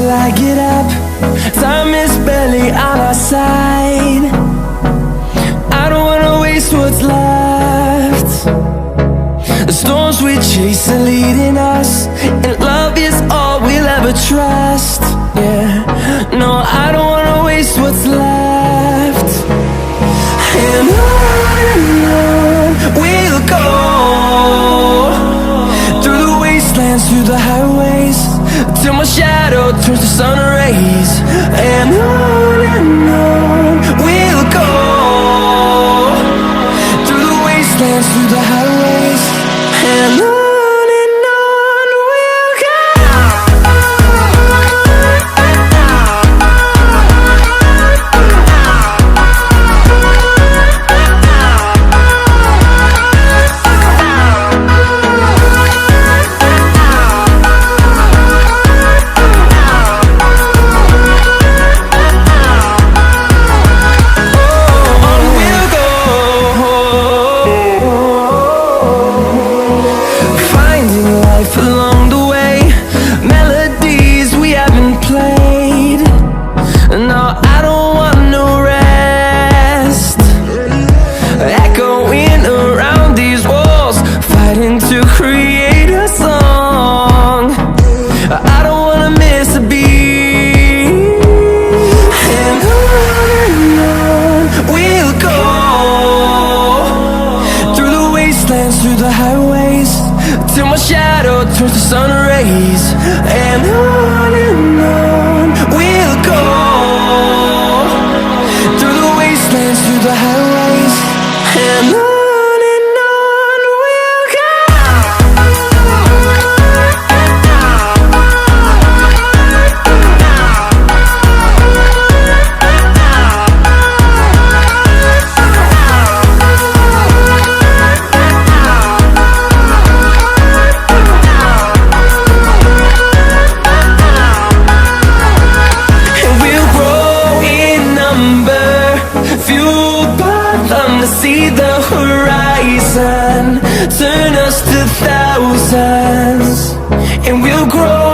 I get up. Time is barely on our side. I don't wanna waste what's left. The storms we chase are leading us, and love is all we'll ever trust. Yeah, no, I don't wanna waste what's left. And on we'll go, through the wastelands, through the highways, till my shadow turns to sun rays. And on we'll go, through the wastelands, through the highways, and on we'll go. Along the way, melodies we haven't played. No, I don't want no rest. Echoing around these walls, fighting to create a song. I don't wanna miss a beat. And on we'll go, through the wastelands, through the highways, till my shadow turns to sun rays. And on we'll go, through the wastelands, through the highways, and on we'll go. See the horizon turn us to thousands, and we'll grow